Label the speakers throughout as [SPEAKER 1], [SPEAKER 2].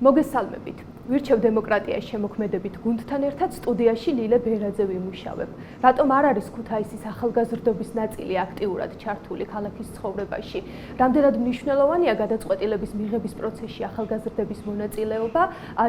[SPEAKER 1] მოგესალმებით. ვირჩევ დემოკრატიას შემოქმედებით გუნდთან ერთად სტუდიაში ლილე ბერაძე ვიმუშავებ. რატომ არ არის ქუთაისის ახალგაზრდობის ნაწილი აქტიურად ჩართული ქალაქის ცხოვრებაში? რამდენად მნიშვნელოვანია გადაწყვეტილების მიღების პროცესში ახალგაზრდების მონაწილეობა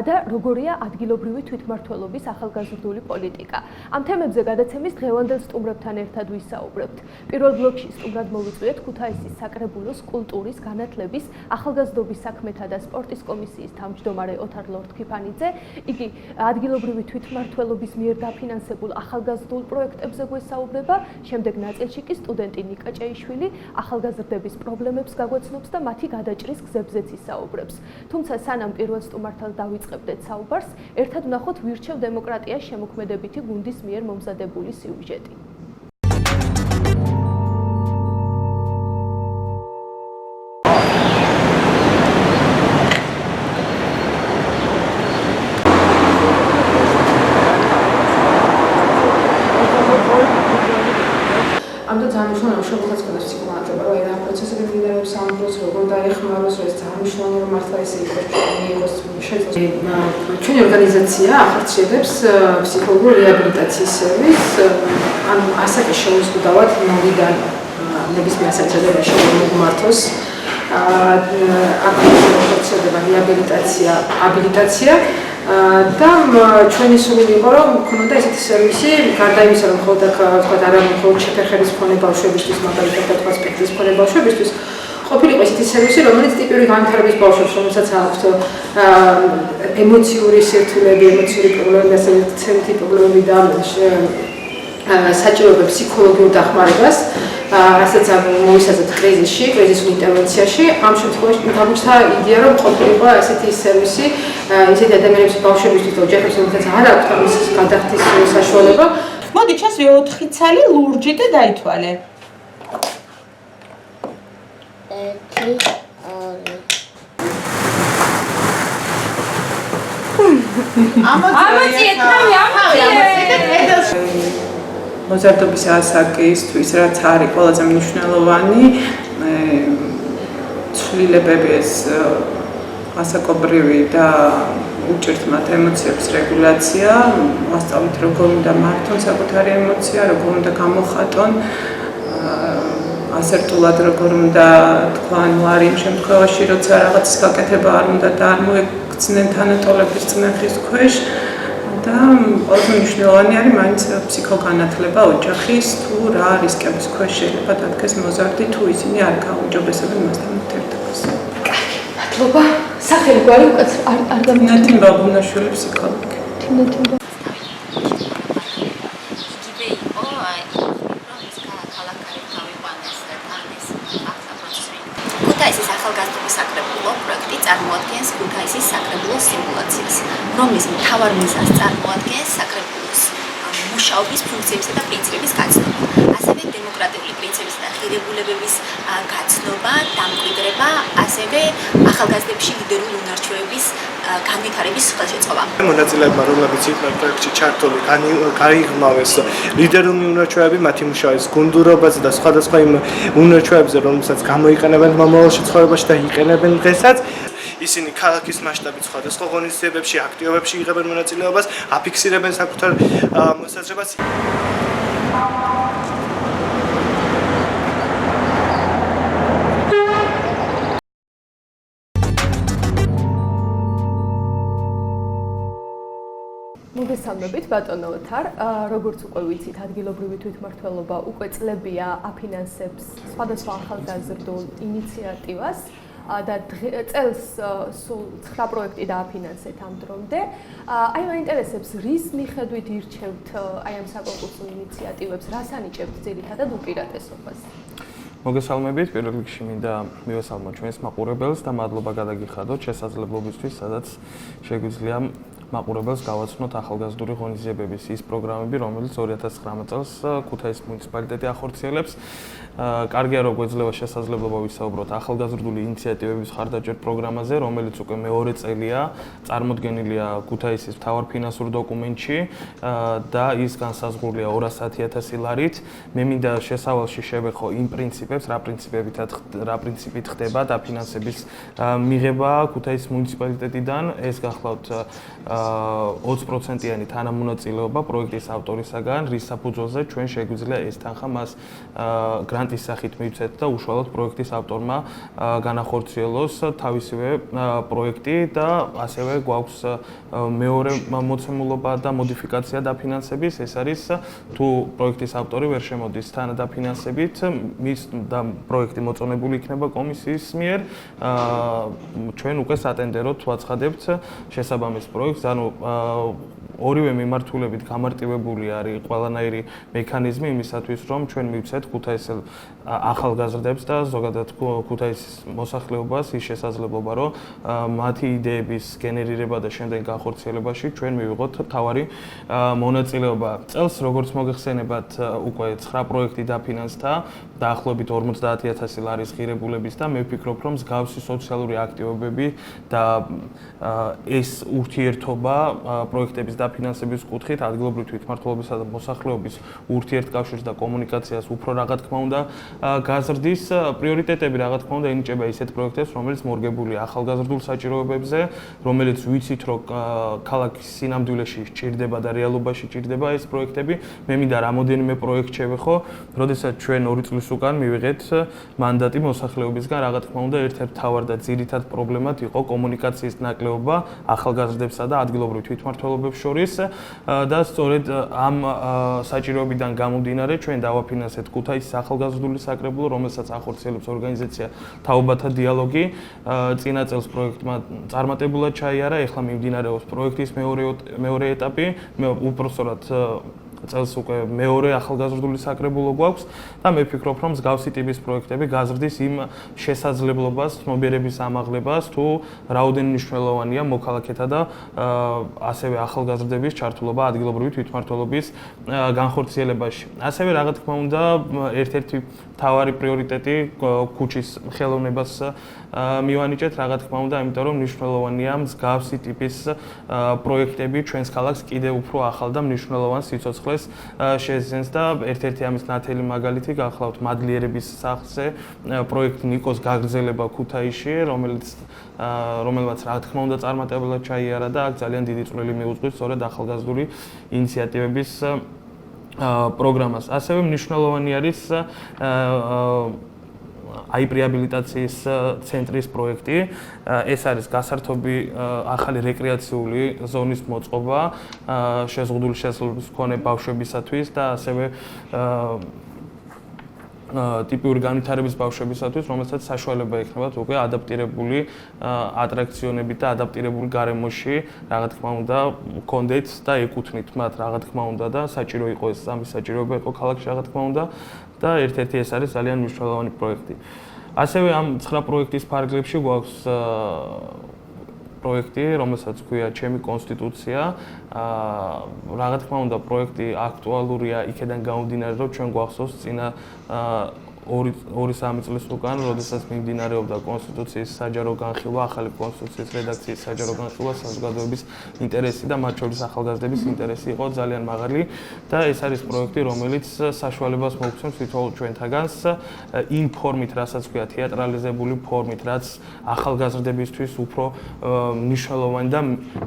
[SPEAKER 1] და როგორია ადგილობრივი თვითმმართველობის ახალგაზრდული პოლიტიკა? ამ თემებზე გადაცემის დღევანდელ სტუმრებთან ერთად ვისაუბრებთ. პირველ ბლოკში სტუმრად მოვიწვიეთ ქუთაისის საკრებულოს კულტურის, განათლების, ახალგაზრდობის საქმეთა და სპორტის კომისიის თავმჯდომარე ოთარ ლორთქიფანიძე. იგი ადგილობრივი თვითმმართველობის მიერ დაფინანსებულ ახალგაზრდულ პროექტებზე გვესაუბრება, შემდეგ ნაწილში კი სტუდენტი ნიკა ჭეიშვილი ახალგაზრდების პრობლემებს გაგვეცნობს და მათი გადაჭრის გზებზეც ისაუბრებს. თუმცა სანამ პირველ სტუმართან დავიწყებდეთ საუბარს, ერთად ვნახოთ ვირჩევ დემოკრატიას შემოქმედებითი გუნდის მიერ მომზადებული სიუჟეტი.
[SPEAKER 2] შეგუძლებს კონდეს ფსიქოლოგიურად, რომ ეს პროცესები მიმდინარეობს სამყაროს, როგორ დაეხმაროს, ეს ძალიან მნიშვნელოვანი მართლა ეს იყოს შეიძლება. ჩვენი ორგანიზაცია ახორციელებს ფსიქოლოგიური რეაბილიტაციის სერვისს, ანუ ასაკის შეუზღუდავად მოვიდან ნებისმიერ ასაკში შემომართოს. ახორციელდება რეაბილიტაცია, აბილიტაცია. და ჩვენი სურვილი იყო რომ გქონოდა ესეთი სერვისი, გარდა იმისა რომ მხოლოდ არა მხოლოდ შეფერხების მქონე ბავშვებისთვის, მაგალითად თქვა სპექტრის მქონე ბავშვებისთვის, ყოფილიყო ესეთი სერვისი, რომელიც ტიპიური განვითარების ბავშვებს, რომელსაც აქვთ ემოციური სირთულეები, ემოციური პრობლემები, ასევე ცერითი პრობლემები და საჭიროებენ ფსიქოლოგიურ დახმარებას. რასაც მოვისაზრდეთ კრიზისში, კრიზისულ ინტერვენციაში, ამ შემთხვევაში გამოჩნდა იდეა, რომ ყოფილიყო ესეთი სერვისი ისეთი ადამიანების ბავშვებისთვის და ოჯახებს, რომელთაც არ აქვთ ამის გადახდის საშუალება.
[SPEAKER 3] მოდი ჩასვი 4 ცალი ლურჯი და დაითვალე.
[SPEAKER 2] 1
[SPEAKER 4] მოზარდობის ასაკისთვის, რაც არის ყველაზე მნიშვნელოვანი, ცვლილებები ეს ასაკობრივი და უჭირთ მათ ემოციების რეგულაცია, ვასწავლით როგორ უნდა მართონ საკუთარი ემოცია, როგორ უნდა გამოხატონ, ასერტულად როგორ უნდა თქვა, ანუ არის იმ შემთხვევაში, როცა რაღაცის გაკეთება არ უნდა და არ მოექცნენ თანატოლების წნეხის ქვეშ. და ყველაზე მნიშვნელოვანი არის მაინც ფსიქოგანათლება ოჯახის, თუ რა რისკების ქვეშ შეიძლება დადგეს მოზარდი, თუ ისინი არ გაუმჯობესებენ მასთან ურთიერთობას.
[SPEAKER 1] მადლობა. სახელი გვარი უკაც არ
[SPEAKER 4] გამიგეთ ბაბუნაშვილი ფსიქოლოგი.
[SPEAKER 1] თინათინდა.
[SPEAKER 5] ქუთაისის ახალგაზრდობის საკრებულო პროექტი წარმოადგენს ქუთაისის საკრებულოს სიმულაციას, რომლის მთავარ მიზანს წარმოადგენს საკრებულოს მუშაობის ფუნქციებისა და პრინციპების გაცნობა, ასევე დემოკრატიული პრინციპებისა და ღირებულებების გაცნობა, დამკვიდრება, ასევე ახალგაზრდებში ლიდერული უნარჩვევების განვითარების ხელშეწყობა.
[SPEAKER 6] მონაწილეებმა, რომლებიც იყვნენ პროექტში ჩართული, გაიღრმავეს ლიდერული უნარჩვევები, მათი მუშაობის გუნდურობაზე და სხვადასხვა იმ უნარჩვევებზე, რომელსაც გამოიყენებენ მომავალში ცხოვრებაში და იყენებენ დღესაც. ისინი ქალაქის მასშტაბით სხვადასხვა ღონისძიებებში, აქტივობებში იღებენ მონაწილეობას, აფიქსირებენ საკუთარ მოსაზრებას.
[SPEAKER 1] მოგესალმებით ბატონო ოთარ, როგორც უკვე ვიცით, ადგილობრივი თვითმმართველობა უკვე წლებია აფინანსებს სხვადასხვა ახალგაზრდულ ინიციატივას და წელს სულ 9 პროექტი დააფინანსეთ ამ დრომდე. აი მაინტერესებს, რის მიხედვით ირჩევთ აი ამ საკონკურსო ინიციატივებს, რას ანიჭებთ ძირითადად უპირატესობას?
[SPEAKER 7] მოგესალმებით, პირველ რიგში მინდა მივესალმოთ ჩვენს მაყურებელს და მადლობა გადაგიხადოთ შესაძლებლობისთვის, სადაც შეგვიძლია მაყურებელს გავაცნოთ ახალგაზრდული ღონისძიებების ის პროგრამები, რომელიც 2019 წელს ქუთაისის მუნიციპალიტეტი ახორციელებს. კარგია რომ გვეძლევა შესაძლებლობა ვისაუბროთ ახალგაზრდული ინიციატივების ხარდაჭერ პროგრამაზე, რომელიც უკვე მეორე წელია, წარმოდგენილია ქუთაისის მთავარ ფინანსურ დოკუმენტში და ის განსაზღვრულია 210.000 ლარით. მე მინდა შესავალში შევეხო იმ პრინციპებს, რა პრინციპით ხდება დაფინანსების მიღება ქუთაისის მუნიციპალიტეტიდან. ეს გახლავთ 20%-იანი თანამონაწილეობა პროექტის ავტორისაგან, რის საფუძველზე ჩვენ შეგვიძლია ეს თანხა მას გრანტის სახით მივცეთ და უშუალოდ პროექტის ავტორმა განახორციელოს თავისივე პროექტი და ასევე გვაქვს მეორე მოცემულობა და მოდიფიკაცია დაფინანსების. ეს არის თუ პროექტის ავტორი ვერ შემოდის თანადაფინანსებით, მის და პროექტი მოწონებული იქნება კომისიის მიერ, ჩვენ უკვე სატენდეროდ ვაცხადებთ შესაბამის პროექტს, ანუ ორივე მიმართულებით გამარტივებული არის ყველანაირი მექანიზმი იმისათვის, რომ ჩვენ მივცეთ ქუთაისელ ახალგაზრდებს და ზოგადად ქუთაისის მოსახლეობას ის შესაძლებლობა, რომ მათი იდეების გენერირება და შემდეგ განხორციელებაში ჩვენ მივიღოთ თავარი მონაწილეობა. წელს, როგორც მოგეხსენებათ, უკვე 9 პროექტი დაფინანსდა დაახლოებით 50.000 ლარის ღირებულების და მე ვფიქრობ, რომ მსგავსი სოციალური აქტივობები და ეს ურთიერთობა პროექტების დაფინანსების კუთხით ადგილობრივი თვითმმართველობისა და მოსახლეობის ურთიერთკავშირს და კომუნიკაციას უფრო რა თქმა უნდა გაზრდის. პრიორიტეტები რა თქმა უნდა ენიჭება ისეთ პროექტებს, რომელიც მორგებულია ახალგაზრდულ საჭიროებებზე, რომელიც ვიცით, რომ ქალაქის სინამდვილეში სჭირდება და რეალობაში სჭირდება ეს პროექტები. მე მინდა რამოდენიმე პროექტ შევეხო, როდესაც ჩვენ 2 წლის უკან მივიღეთ მანდატი მოსახლეობისგან, რა თქმა უნდა ერთ-ერთ მთავარ და ძირითად პრობლემად იყო კომუნიკაციის ნაკლებობა ახალგაზრდებსა და ადგილობრივ თვითმმართველობებს შორის და სწორედ ამ საჭიროებიდან გამომდინარე ჩვენ დავაფინანსეთ ქუთაისის ახალგაზრდული საკრებულო, რომელსაც ახორციელებს ორგანიზაცია თაობათა დიალოგი. წინა წელს პროექტმა წარმატებულად ჩაიარა, ეხლა მიმდინარეობს პროექტის მეორე ეტაპი, უпростоრად წელს უკვე მეორე ახალგაზრდული საკრებულო გვაქვს და მე ვფიქრობ, რომ მსგავსი ტიპის პროექტები გაზრდის იმ შესაძლებლობას, ცნობიერების ამაღლებას, თუ რაოდენ მნიშვნელოვანია მოქალაქეთა და ასევე ახალგაზრდების ჩართულობა ადგილობრივი თვითმმართველობის განხორციელებაში. ასევე რა თქმა უნდა, ერთ-ერთი მთავარი პრიორიტეტი ქუჩის ხელოვნებას მივანიჭეთ, რა თქმა უნდა, იმიტომ რომ მნიშვნელოვანია მსგავსი ტიპის პროექტები ჩვენს ქალაქს კიდევ უფრო ახალ და მნიშვნელოვან სიცოცხლეს შეძენს და ერთ-ერთი ამის ნათელი მაგალითი გახლავთ მადლიერების სახლზე პროექტ ნიკოს გაგრძელება ქუთაისში, რომელმაც რა თქმა უნდა წარმატებულად ჩაიარა და აქ ძალიან დიდი წვლილი მიუძღვის სწორედ ახალგაზრდული ინიციატივების პროგრამას. ასევე მნიშვნელოვანი არის აიპრეაბილიტაციის ცენტრის პროექტი. ეს არის გასართობი ახალი რეკრეაციული ზონის მოწყობა შეზღუდული შესაძლებლობის მქონე ბავშვებისათვის და ასევე ტიპიური განვითარების ბავშვებისათვის, რომელსაც საშუალება ექნებათ უკვე ადაპტირებული ატრაქციონებით და ადაპტირებული გარემოში, რა თქმა უნდა, კონდეთ და ეკუთვნით მათ, რა თქმა უნდა და საჭირო იყო ეს ამის საჭიროება იყო ქალაქში, რა თქმა უნდა და ერთ-ერთი ეს არის ძალიან მნიშვნელოვანი პროექტი. ასევე ამ 9 პროექტის ფარგლებში გვაქვს პროექტი, რომელსაც ქვია ჩემი კონსტიტუცია. რა თქმა უნდა, პროექტი აქტუალურია იქედან გამომდინარე, რომ ჩვენ გვახსოვს წინა 2-3 წლის უკან, როდესაც მიმდინარეობდა კონსტიტუციის საჯარო განხილვა, ახალი კონსტიტუციის რედაქციის საჯარო განხილვა, საზოგადოების ინტერესი და მათ შორის ახალგაზრდების ინტერესი იყო ძალიან მაღალი და ეს არის პროექტი, რომელიც საშუალებას მოგცემს თითოეულ ჩვენთაგანს იმ ფორმით, რასაც ქვია თეატრალიზებული ფორმით, რაც ახალგაზრდებისთვის უფრო მნიშვნელოვანი და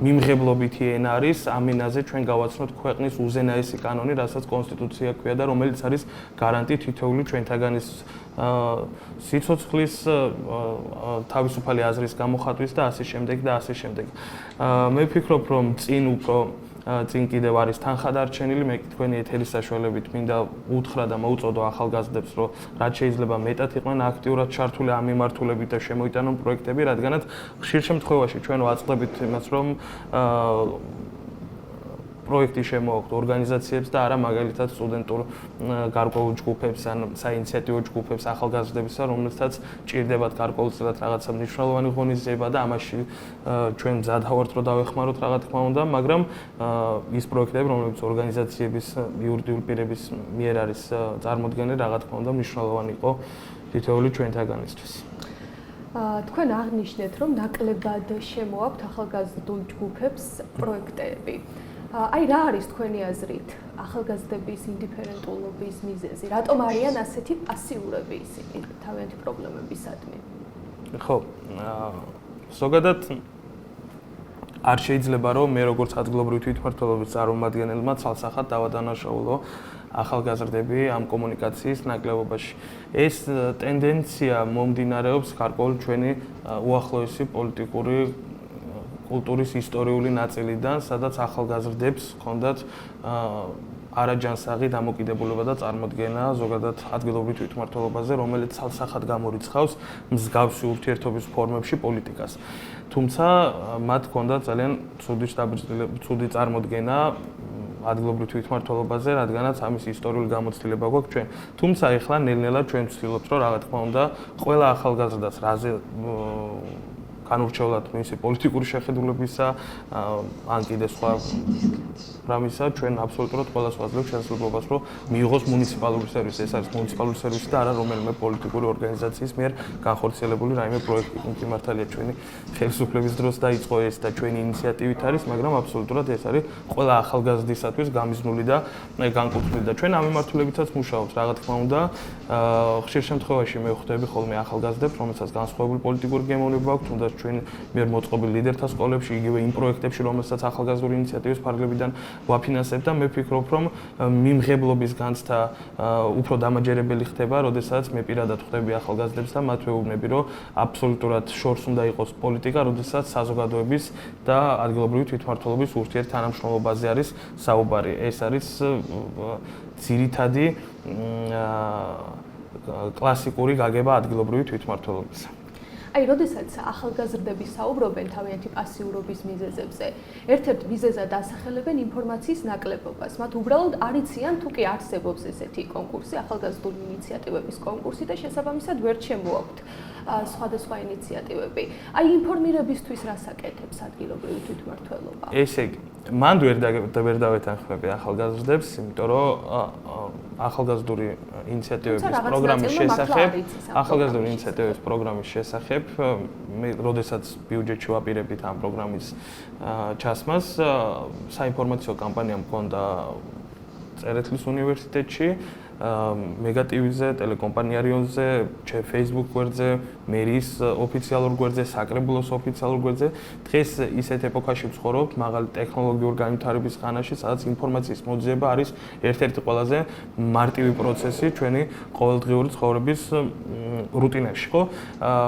[SPEAKER 7] მიმღებლობითი ენა არის, ამ ენაზე ჩვენ გავაცნოთ ქვეყნის უზენაესი კანონი, რასაც კონსტიტუცია ქვია და რომელიც არის გარანტი თითოეული ჩვენთაგანის სიცოცხლის, თავისუფალი აზრის გამოხატვის და ასე შემდეგ და ასე შემდეგ. მე ვფიქრობ, რომ წინ კიდევ არის თანხა დარჩენილი, მე თქვენი ეთერის საშუალებით მინდა უთხრა და მოუწოდო ახალგაზრდებს, რომ რაც შეიძლება მეტად იყვნენ აქტიურად ჩართული ამ მიმართულებით და შემოიტანონ პროექტები, რადგანაც ხშირ შემთხვევაში ჩვენ ვაწყდებით იმას, რომ პროექტი შემოაქვთ ორგანიზაციებს და არა მაგალითად სტუდენტურ გარკვეულ ჯგუფებს ან საინიციატივო ჯგუფებს ახალგაზრდებისა, რომლებსაც ჭირდებათ გარკვეულწილად რაღაცა მნიშვნელოვანი ღონისძიება და ამაში ჩვენ მზად ვართ რომ დავეხმაროთ რა თქმა უნდა, მაგრამ ის პროექტები, რომლებიც ორგანიზაციების იურიდიული პირების მიერ არის წარმოდგენილი, რა თქმა უნდა მნიშვნელოვანი იყო თითოეული ჩვენთაგანისთვის.
[SPEAKER 1] თქვენ აღნიშნეთ, რომ ნაკლებად შემოაქვთ ახალგაზრდულ ჯგუფებს პროექტები. Აი რა არის თქვენი აზრით ახალგაზრდების ინდიფერენტულობის მიზეზი? რატომ არიან ასეთი პასიურები ისინი თავიანთი პრობლემებისადმი?
[SPEAKER 7] ხო, ზოგადად არ შეიძლება რომ მე როგორც ადგილობრივი თვითმმართველობის წარმომადგენელმა ცალსახად დავადანაშაულო ახალგაზრდები ამ კომუნიკაციის ნაკლებობაში. ეს ტენდენცია მომდინარეობს გარკვეულ ჩვენი უახლოესი პოლიტიკური კულტურის ისტორიული ნაწილიდან, სადაც ახალგაზრდებს ჰქონდათ არაჯანსაღი დამოკიდებულება და წარმოდგენა ზოგადად ადგილობრივ თვითმმართველობაზე, რომელიც ცალსახად გამორიცხავს მსგავსი ურთიერთობის ფორმებში პოლიტიკას. თუმცა მათ ჰქონდათ ძალიან ცუდი წარმოდგენა ადგილობრივ თვითმმართველობაზე, რადგანაც ამის ისტორიული გამოცდილება გვაქვს ჩვენ. თუმცა ეხლა ნელ-ნელა ჩვენ ვცდილობთ, რომ რა თქმა უნდა, ყველა ახალგაზრდას რაზე განურჩევლად მისი პოლიტიკური შეხედულებისა, ან კიდე სხვა რამისა, ჩვენ აბსოლუტურად ყველას ვაძლევთ შესაძლებლობას, რომ მიიღოს მუნიციპალური სერვისი. ეს არის მუნიციპალური სერვისი და არა რომელიმე პოლიტიკური ორგანიზაციის მიერ განხორციელებული რაიმე პროექტი. მართალია ჩვენი ხელისუფლების დროს დაიწყო ეს და ჩვენი ინიციატივით არის, მაგრამ აბსოლუტურად ეს არის ყველა ახალგაზრდისათვის გამიზნული და განკუთვნილი და ჩვენ ამ მიმართულებითაც მუშაობთ. რა თქმა უნდა, ხშირ შემთხვევაში მე ვხვდები ხოლმე ახალგაზრდებს, რომელსაც განსხვავებული პოლიტიკური გემოვნება აქვს, თუნდაც ჩვენ მიერ მოწყობილ ლიდერთა სკოლებში, იგივე იმ პროექტებში, რომელსაც ახალგაზრდული ინიციატივის ფარგლებიდან ვაფინანსებ და მე ვფიქრობ, რომ მიმღებლობის განცდა უფრო დამაჯერებელი ხდება, როდესაც მე პირადად ხვდები ახალგაზრდებს და მათ ვეუბნები, რომ აბსოლუტურად შორს უნდა იყოს პოლიტიკა, როდესაც საზოგადოების და ადგილობრივი თვითმმართველობის ურთიერთთანამშრომლობაზე არის საუბარი. ეს არის ძირითადი კლასიკური გაგება ადგილობრივი თვითმმართველობისა.
[SPEAKER 1] აი, როდესაც ახალგაზრდები საუბრობენ თავიანთი პასიურობის მიზეზებზე, ერთ-ერთ მიზეზად ასახელებენ ინფორმაციის ნაკლებობას. მათ უბრალოდ არ იციან თუ კი არსებობს ესეთი კონკურსი, ახალგაზრდული ინიციატივების კონკურსი და შესაბამისად ვერ შემოაქვთ სხვადასხვა ინიციატივები. აი, ინფორმირებისთვის რას აკეთებს ადგილობრივი თვითმმართველობა?
[SPEAKER 7] ესე იგი, მანდ ვერ დავეთანხმები ახალგაზრდებს, იმიტომ რომ ახალგაზრდული ინიციატივების პროგრამის შესახებ, ახალგაზრდული ინიციატივების პროგრამის შესახებ, მე როდესაც ბიუჯეტში ვაპირებდით ამ პროგრამის ჩასმას, საინფორმაციო კამპანია მქონდა წერეთლის უნივერსიტეტში, მეგატივზე, ტელეკომპანია რიონზე, Facebook გვერდზე, მერის ოფიციალურ გვერდზე, საკრებულოს ოფიციალურ გვერდზე. დღეს ისეთ ეპოქაში ვცხოვრობთ, მაღალი ტექნოლოგიური განვითარების ხანაში, სადაც ინფორმაციის მოძიება არის ერთ-ერთი ყველაზე მარტივი პროცესი ჩვენი ყოველდღიური ცხოვრების რუტინაში, ხო?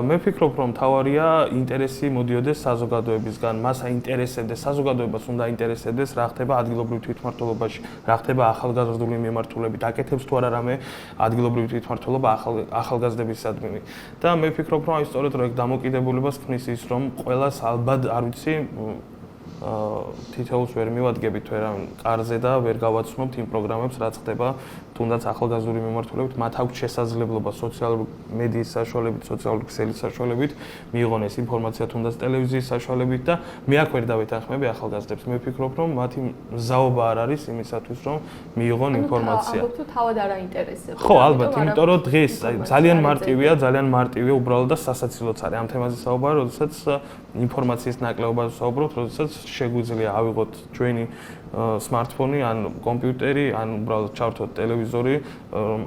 [SPEAKER 7] მე ვფიქრობ, რომ მთავარია ინტერესი მოდიოდეს საზოგადოებისგან, მას აინტერესებდეს, საზოგადოებას უნდა აინტერესებდეს, რა ხდება ადგილობრივ თვითმმართველობაში, რა ხდება ახალგაზრდული მიმართულებით, აკეთებს თუ არა რამე ადგილობრივი თვითმმართველობა ახალგაზრდებისადმი. და მე ვფიქრობ, რომ აი სწორედ რო ეგ დამოკიდებულებას ქმნის ის, რომ ყველას ალბათ არ ვიცი თითოეულს ვერ მივადგებით ვერავინ კარზე და ვერ გავაცნობთ იმ პროგრამებს, რაც ხდება თუნდაც ახალგაზრდული მიმართულებით, მათ აქვს შესაძლებლობა სოციალური მედიის საშუალებით, სოციალური ქსელის საშუალებით მიიღონ ეს ინფორმაცია თუნდაც ტელევიზიის საშუალებით და მე აქ ვერ დავეთანხმები ახალგაზრდებს. მე ვფიქრობ, რომ მათი მზაობა არ არის იმისათვის, რომ მიიღონ ინფორმაცია.
[SPEAKER 1] ალბათ თავად არ აინტერესებს.
[SPEAKER 7] ხო, ალბათ, იმიტომ რომ დღეს ძალიან მარტივია უბრალოდ და სასაცილოც არის ამ თემაზე საუბარი, როდესაც ინფორმაციის ნაკლებობაზე საუბრობთ, როდესაც შეგვიძლია ავიღოთ ჩვენი smartphone-ი, ან კომპიუტერი, ან უბრალოდ ჩავთვალოთ ტელევიზორი,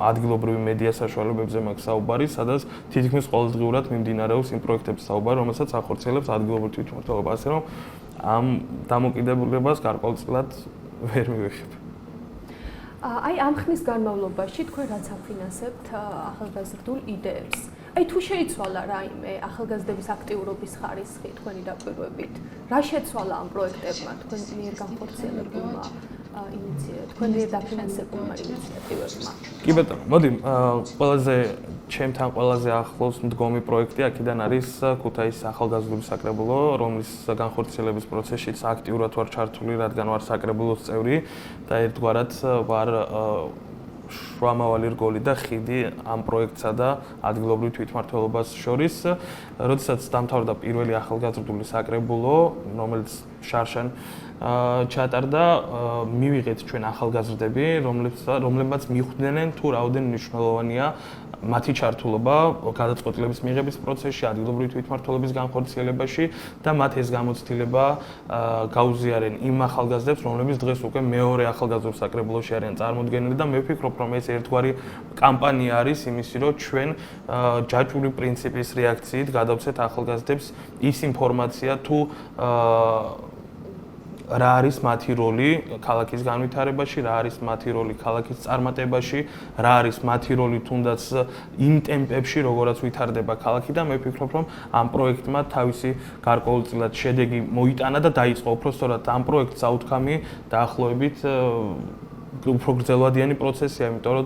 [SPEAKER 7] ადგილობრივი მედია საშუალებებზე მაქვს საუბარი, სადაც თითქმის ყოველდღიურად მიმდინარეობს იმ პროექტების საუბარი, რომელსაც ახორციელებს ადგილობრივი თვითმმართველობა, ასე რომ ამ დამოკიდებულებას გარკვეულწილად ვერ მივიღებ.
[SPEAKER 1] აი, ამ ხნის განმავლობაში თქვენ რაც აფინანსებთ ახალგაზრდულ იდეებს. აი თუ შეიცვალა რაიმე ახალგაზრდების აქტიურობის ხარისხი თქვენი დაპირვებით, რა შეცვალა ამ პროექტებმა თქვენ მიერ განხორციელებულმა თქვენ მიერ დაფინანსებულმა ინიციატივებმა?
[SPEAKER 7] კი ბატონო, მოდი ჩემთან ყველაზე ახლოს მდგომი პროექტი აქედან არის ქუთაისის ახალგაზრდების საკრებულო, რომლის განხორციელების პროცესშიც აქტიურად ვარ ჩართული, რადგან ვარ საკრებულოს წევრი და ერთგვარად ვარ შუამავალი რგოლი და ხიდი ამ პროექტსა და ადგილობრივ თვითმმართველობას შორის. როდესაც დამთავრდა პირველი ახალგაზრდული საკრებულო, რომელიც შარშან ჩატარდა, მივიღეთ ჩვენ ახალგაზრდები, რომლებმაც მიხვდნენ თუ რაოდენ მნიშვნელოვანია მათი ჩართულობა გადაწყვეტილების მიღების პროცესში, ადგილობრივი თვითმმართველობის განხორციელებაში და მათ ეს გამოცდილება გაუზიარენ იმ ახალგაზრდებს, რომლებიც დღეს უკვე მეორე ახალგაზრდულ საკრებულოში არიან წარმოდგენილი და მე ვფიქრობ, რომ ეს ერთგვარი კამპანია არის იმისი, რომ ჩვენ ჯაჭვური პრინციპის რეაქციით გადავცეთ ახალგაზრდებს ის ინფორმაცია თუ რა არის მათი როლი ქალაქის განვითარებაში, რა არის მათი როლი ქალაქის წარმატებაში, რა არის მათი როლი თუნდაც იმ ტემპებში, როგორაც ვითარდება ქალაქი და მე ვფიქრობ, რომ ამ პროექტმა თავისი გარკვეულწილად შედეგი მოიტანა და დაიწყო უფრო სწორად ამ პროექტს აუთქამი დაახლოებით უფრო გრძელვადიანი პროცესია, იმიტომ რომ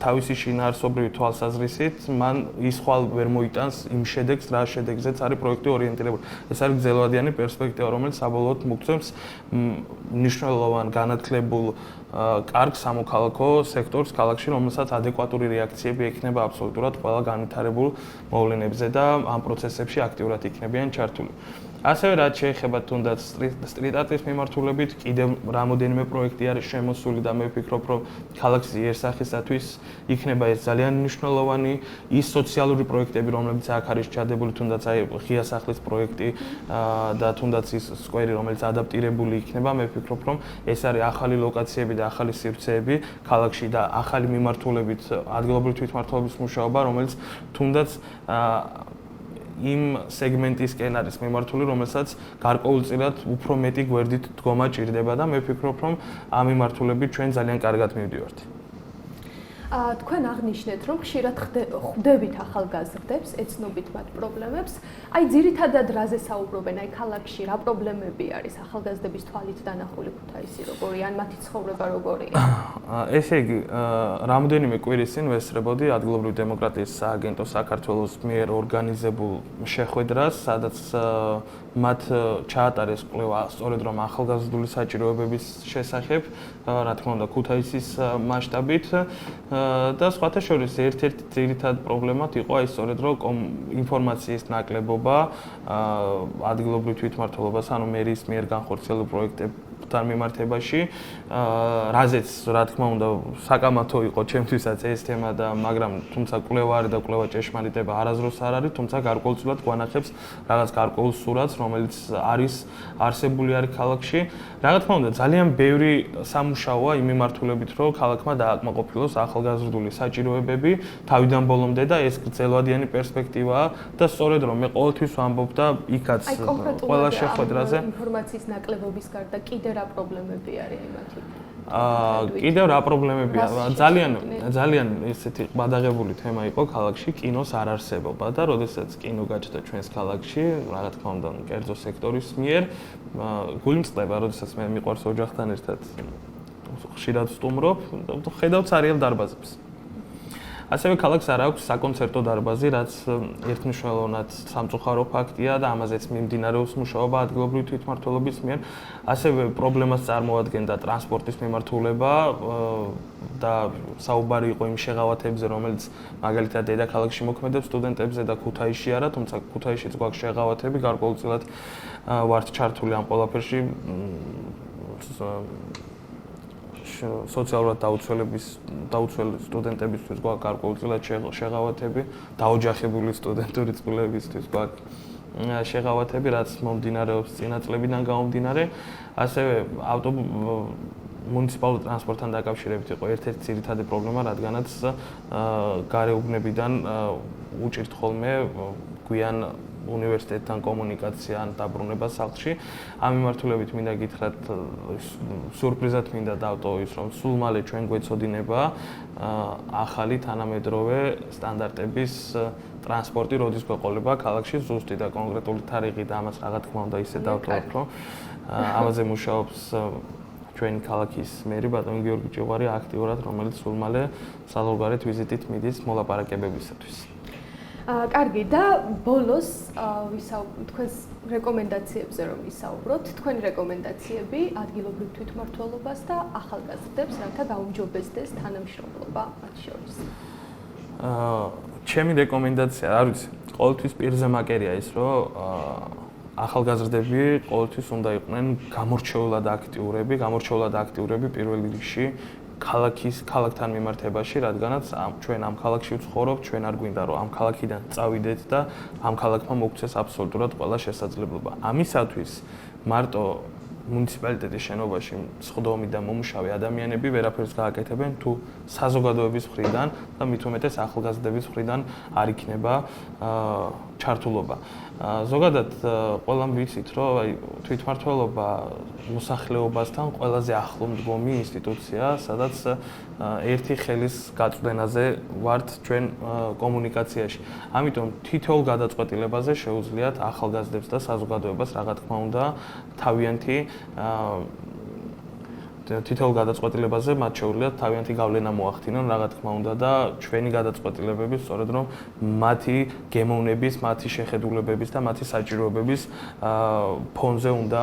[SPEAKER 7] თავისი შინაარსობრივი თვალსაზრისით მან ის ხვალ ვერ მოიტანს იმ შედეგს, რა შედეგზეც არის პროექტი ორიენტირებული. ეს არის გრძელვადიანი პერსპექტივა, რომელიც საბოლოოდ მოგცემს მნიშვნელოვან განათლებულ კარგ სამოქალაქო სექტორს ქალაქში, რომელსაც ადეკვატური რეაქციები ექნება აბსოლუტურად ყველა განვითარებულ მოვლენებზე და ამ პროცესებში აქტიურად იქნებიან ჩართული. ასევე რაც შეეხება თუნდაც სტრიტ-არტის მიმართულებით, კიდევ რამოდენიმე პროექტი არის შემოსული და მე ვფიქრობ, რომ ქალაქის იერსახისათვის იქნება ეს ძალიან მნიშვნელოვანი ის სოციალური პროექტები, რომლებიც აქ არის ჩადებული, თუნდაც აი ღია სახლის პროექტი და თუნდაც ის სკვერი, რომელიც ადაპტირებული იქნება, მე ვფიქრობ, რომ ეს არის ახალი ლოკაციები და ახალი სივრცეები ქალაქში და ახალი მიმართულებით ადგილობრივი თვითმმართველობის მუშაობა, რომელიც თუნდაც იმ სეგმენტისკენ არის მიმართული, რომელსაც გარკვეულწილად უფრო მეტი გვერდით დგომა ჭირდება და მე ვფიქრობ, რომ ამ მიმართულებით ჩვენ ძალიან კარგად მივდივართ.
[SPEAKER 1] თქვენ აღნიშნეთ, რომ ხშირად ხვდებით ახალგაზრდებს, ეცნობით მათ პრობლემებს. აი ძირითადად რაზე საუბრობენ, აი ქალაქში რა პრობლემები არის ახალგაზრდების თვალით დანახული ქუთაისი როგორი, ან მათი ცხოვრება როგორია?
[SPEAKER 7] ესე იგი, რამოდენიმე კვირის წინ ვესწრებოდი ადგილობრივი დემოკრატიის სააგენტო საქართველოს მიერ ორგანიზებულ შეხვედრას, სადაც მათ ჩაატარეს კვლევა სწორედ რომ ახალგაზრდული საჭიროებების შესახებ, რა თქმა უნდა, ქუთაისის მასშტაბით და სხვათა შორის ერთ-ერთი ძირითადი პრობლემა იყო აი სწორედ რომ ინფორმაციის ნაკლებობა ადგილობრივ თვითმმართველობას, ანუ მერის მიერ განხორციელებულ პროექტებთან მიმართებაში, რაზეც რა თქმა უნდა საკამათო იყო ჩემთვისაც ეს თემა და მაგრამ თუმცა კვლევა არის და კვლევა ჭეშმარიტება არასდროს არ არის, თუმცა გარკვეულწილად გვანახებს რაღაც გარკვეულ სურათს, რომელიც არის არსებული არის ქალაქში. რა თქმა უნდა, ძალიან ბევრი სამუშაოა იმ მიმართულებით, რომ ქალაქმა დააკმაყოფილოს ახალგაზრდული საჭიროებები თავიდან ბოლომდე და ეს გრძელვადიანი პერსპექტივაა და სწორედ რომ მე ყოველთვის ვამბობ და იქაც ყველა შეხვედრაზე
[SPEAKER 1] ინფორმაციის ნაკლებობის გარდა კიდე რა პრობლემები არის იმათი?
[SPEAKER 7] კიდევ რა პრობლემებია? ძალიან ესეთი ყბადაღებული თემა იყო ქალაქში კინოს არარსებობა და როდესაც კინო გაჩნდა ჩვენს ქალაქში, რა თქმა უნდა, კერძო სექტორის მიერ გულმწყდება, როდესაც მე მიყვარს ოჯახთან ერთად ხშირად ვსტუმრობ, ხედავ ცარიელ დარბაზებს. ასევე ქალაქს არ აქვს საკონცერტო დარბაზი, რაც ერთმნიშვნელოვნად სამწუხარო ფაქტია და ამაზეც მიმდინარეობს მუშაობა ადგილობრივი თვითმმართველობის მიერ. ასევე პრობლემას წარმოადგენდა ტრანსპორტის მიმართულება და საუბარი იყო იმ შეღავათებზე, რომელიც მაგალითად დედაქალაქში მოქმედებს სტუდენტებზე და ქუთაისში არა, თუმცა ქუთაისშიც გვაქვს შეღავათები, გარკვეულწილად ვართ ჩართული ამ ყველაფერში. სოციალურად დაუცველი სტუდენტებისთვის გვაქვს გარკვეულწილად შეღავათები, დაოჯახებული სტუდენტური წყვილებისთვის გვაქვს შეღავათები, რაც მომდინარეობს წინა წლებიდან გამომდინარე. ასევე მუნიციპალურ ტრანსპორტთან დაკავშირებით იყო ერთ-ერთი ძირითადი პრობლემა, რადგანაც გარეუბნებიდან უჭირთ ხოლმე გვიან უნივერსიტეტთან კომუნიკაცია ან დაბრუნება სახლში. ამ მიმართულებით მინდა გითხრათ, სიურპრიზად მინდა დავტოვო ის, რომ სულ მალე ჩვენ გვეცოდინება ახალი თანამედროვე სტანდარტების ტრანსპორტი, როდის გვეყოლება ქალაქში ზუსტი და კონკრეტული თარიღი და ამას რა თქმა უნდა ისე დავტოვოთ, რომ ამაზე მუშაობს ჩვენი ქალაქის მერი ბატონი გიორგი ჭიღვარი აქტიურად, რომელიც სულ მალე საზღვარგარეთ ვიზიტით მიდის მოლაპარაკებებისათვის.
[SPEAKER 1] კარგი და ბოლოს თქვენს რეკომენდაციებზე რომ ვისაუბროთ, თქვენი რეკომენდაციები ადგილობრივ თვითმმართველობას და ახალგაზრდებს, რათა გაუმჯობესდეს თანამშრომლობა მათ შორის.
[SPEAKER 7] ჩემი რეკომენდაცია, არ ვიცი, ყოველთვის პირზე მაკერია ის, რომ ახალგაზრდები ყოველთვის უნდა იყვნენ გამორჩეულად აქტიურები პირველ რიგში ქალაქთან მიმართებაში, რადგანაც ჩვენ ამ ქალაქში ვცხოვრობთ, ჩვენ არ გვინდა რომ ამ ქალაქიდან წავიდეთ და ამ ქალაქმა მოგცეს აბსოლუტურად ყველა შესაძლებლობა. ამისათვის მარტო მუნიციპალიტეტის შენობაში სხდომი და მომუშავე ადამიანები ვერაფერს გააკეთებენ თუ საზოგადოების მხრიდან და მით უმეტეს ახალგაზრდების მხრიდან არ იქნება ჩართულობა. ზოგადად ყველამ ვიცით, რომ თვითმმართველობა მოსახლეობასთან ყველაზე ახლო მდგომი ინსტიტუცია, სადაც ერთი ხელის გაწვდენაზე ვართ ჩვენ კომუნიკაციაში. ამიტომ თითოეულ გადაწყვეტილებაზე შეუძლიათ ახალგაზრდებს და საზოგადოებას რა თქმა უნდა თავიანთი თითოეულ გადაწყვეტილებაზე მათ შეუძლიათ თავიანთი გავლენა მოახდინონ რა თქმა უნდა და ჩვენი გადაწყვეტილებები სწორედ რომ მათი გემოვნების, მათი შეხედულებების და მათი საჭიროებების ფონზე უნდა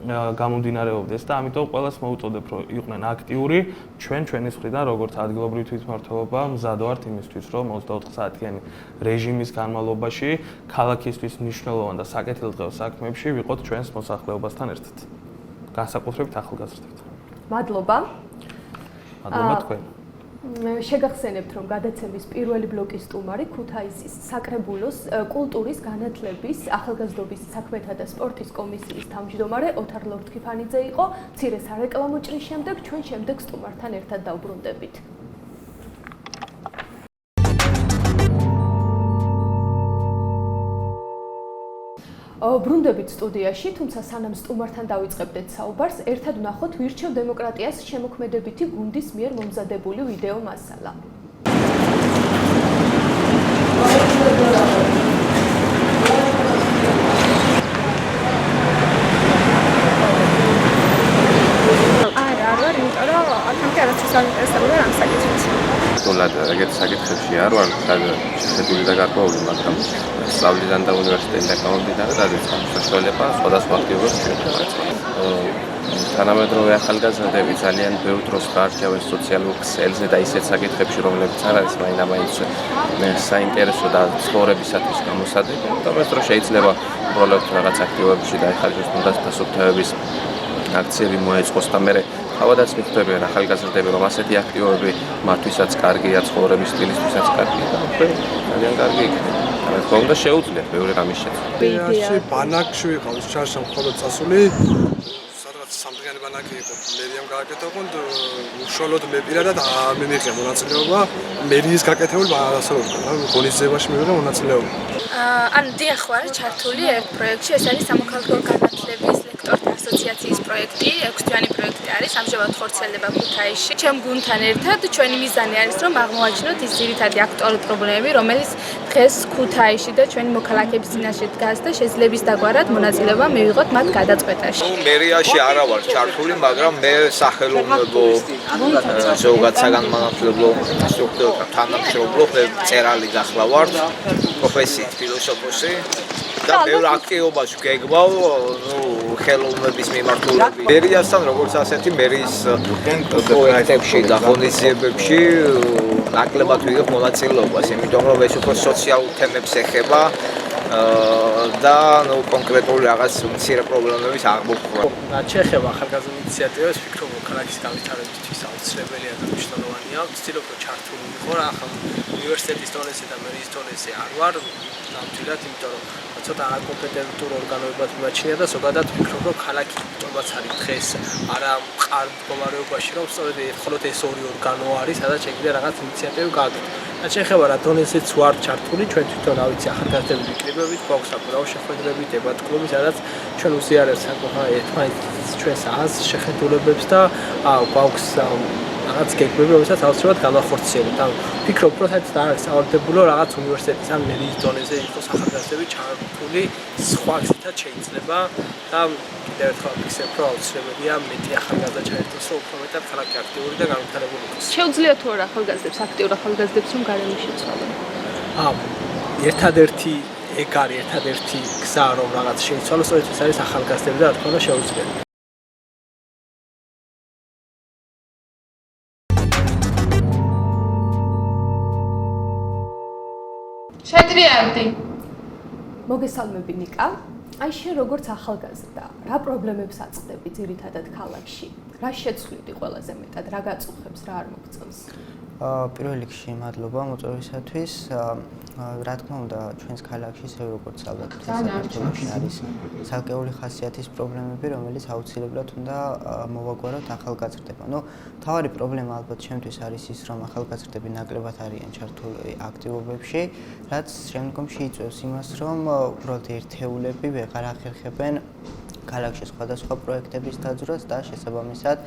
[SPEAKER 7] გამომდინარეობდეს და ამიტომ ყველას მოვუწოდებ რომ იყვნენ აქტიური ჩვენის მხრიდან როგორც ადგილობრივი თვითმმართველობა მზად ვართ იმისთვის რომ 24 საათიანი რეჟიმის განმავლობაში ქალაქისთვის მნიშვნელოვან და საკეთილდღეო საქმეებში ვიყოთ ჩვენს მოსახლეობასთან ერთად განსაკუთრებით ახალგაზრდებთან. მადლობა თქვენ.
[SPEAKER 1] შეგახსენებთ, რომ გადაცემის პირველი ბლოკის სტუმარი ქუთაისის საკრებულოს კულტურის, განათლების, ახალგაზრდობის საქმეთა და სპორტის კომისიის თავმჯდომარე ოთარ ლორთქიფანიძე იყო. მცირე სარეკლამო ჭრის შემდეგ ჩვენ შემდეგ სტუმართან ერთად დავბრუნდებით. ბრუნდებით სტუდიაში, თუმცა სანამ სტუმართან დავიწყებდეთ საუბარს, ერთად ვნახოთ ვირჩევ დემოკრატიას შემოქმედებითი გუნდის მიერ მომზადებული ვიდეო მასალა.
[SPEAKER 8] თულად ეგეთ საკითხებში არ ვარ შეხედული და გარკვეული, მაგრამ სწავლიდან და უნივერსიტეტიდან გამომდინარე დაიწყო საშუალება სხვადასხვა აქტივობებს შეეწყო. თანამედროვე ახალგაზრდები ძალიან ბევრ დროს გაარჩევენ სოციალურ ქსელზე და ისეთ საკითხებში, რომლებიც არ არის მაინც საინტერესო და ცხოვრებისათვის გამოსადეგი. თუმცა რომ შეიძლება უბრალოდ რაღაც აქტივობებში დაიხარჯოს თუნდაც ფასობრივების აქციები მოეწყოს და მე თავადაც მიხვდებიან ახალგაზრდები, რომ ასეთი აქტივობები მათთვისაც კარგია, ცხოვრების სტილისთვისაც კარგია და ძალიან კარგი იქნება. თუმცა უნდა შეუძლიათ ბევრი რამის შეცვლა.
[SPEAKER 6] ბანაკში ვიყავ, ჩარშა მხოლოდ წასული. სადღაც სამდღიანი ბანაკი იყო, მერიამ გააკეთა, ოღონდ უშუალოდ მე პირადად არ მიიღე მონაწილეობა. მერიის გაკეთებულ ღონისძიებაში მიიღე მონაწილეობა.
[SPEAKER 9] ან დიახ ვარ ჩართული ერთ პროექტში, ეს არის სამოქალაქო განათლების ლექტორთა ასოციაციის პროექტი, 6 თვიანი პროექტი არის, ამჟამად ხორციელდება ქუთაისში. ჩემ გუნდთან ერთად ჩვენი მიზანი არის, რომ აღმოვაჩინოთ ის ძირითადი აქტუალური პრობლემები, რომელიც დღეს ქუთაისში და ჩვენი მოქალაქეების წინაშე დგას და შესაძლების დაგვარად მონაწილეობა მივიღოთ მათ გადაწყვეტაში.
[SPEAKER 10] მერიაში არა ვარ ჩართული, მაგრამ მე სახელმწიფო ზოგადად საგანმანათლებლო სტრუქტურათა თანამშრომლობ, მწერალი ახლა ვარ, პროფესიით ფილოსოფოსი. და ბევრ აქტივობაში გეგმავ ხელოვნების მიმართულებით. მერიასთან როგორც ასეთი მერიის პროექტებში და ღონისძიებებში ნაკლებად ვიღებ მონაწილეობას, იმიტომ რომ ეს უფრო სოციალურ თემებს ეხება და კონკრეტული რაღაც მცირე პრობლემების აღმოფხვრა.
[SPEAKER 11] შეეხება ახალგაზრდა ინიციატივას, ვფიქრობ, რომ ქალაქის განვითარებისთვის აუცილებელია და მნიშვნელოვანია. ვცდილობ, რომ ჩართული ვიყო რა, ახლა უნივერსიტეტის დონეზე და მერიის დონეზე არ ვარ, ნამდვილად, იმიტომ რომ ცოტა არაკომპეტენტურ ორგანოებად მიმაჩნია და ზოგადად ვფიქრობ, რომ ქალაქი თვითონაც არის დღეს არა მყარ მდგომარეობაში, რომ სწორედ მხოლოდ ეს ორი ორგანო არის, სადაც შეგვიძლია რაღაც ინიციატივები გააკეთოს. და შეეხება რა დონეზეც ვარ ჩართული, ჩვენ თვითონ რა ვიცი ახალგაზრდები ვიკრიბე შეხვედრებით, გვაქვს საკუთარი შეხვედრები, დებატ კლუბი, სადაც ჩვენ უზიარებთ ერთმანეთს ჩვენს აზრს, შეხედულებებს და გვაქვს რაღაც გეგმები, რომელსაც აუცილებლად განახორციელებთ. ან ვფიქრობ, რომ საერთოდ არ არის სავალდებულო რაღაც უნივერსიტეტის ან მერიის დონეზე იყოს ახალგაზრდები ჩართული, სხვა გზითაც შეიძლება და კიდევ ერთხელ ვფიქრებ, რომ აუცილებელია მეტი ახალგაზრდა ჩაერთოს, რომ უფრო მეტად ქალაქი აქტიური და განვითარებული იყოს.
[SPEAKER 1] შეუძლია თუ არა ახალგაზრდებს, აქტიურ ახალგაზრდებს რომ გარემო შეცვალონ?
[SPEAKER 11] ერთადერთი ეგ არის ერთადერთი გზა, რომ რაღაც შეიცვალოს, სწორედ ეს არის ახალგაზრდები და რა თქმა უნდა შეუძლია.
[SPEAKER 3] შეტრიალდი.
[SPEAKER 1] მოგესალმები ნიკა. აი შენ როგორც ახალგაზრდა, რა პრობლემებს აწყდები ძირითადად ქალაქში? რა შეცვლილი ყველაზე მეტად, რა გაწუხებს, რა არ მოგწონს?
[SPEAKER 12] პირველ რიგში მადლობა მოწვევისათვის. რა თქმა უნდა, ჩვენს ქალაქში ისე როგორც ალბათ საქართველოში არის ცალკეული ხასიათის პრობლემები, რომელიც აუცილებლად უნდა მოვაგვაროთ ახალგაზრდებმა. მთავარი პრობლემა ალბათ ჩემთვის არის ის, რომ ახალგაზრდები ნაკლებად არიან ჩართული აქტივობებში, რაც შემდგომში იწვევს იმას, რომ უბრალოდ ერთეულები ვეღარ ახერხებენ ქალაქში სხვადასხვა პროექტების დაძვრას და შესაბამისად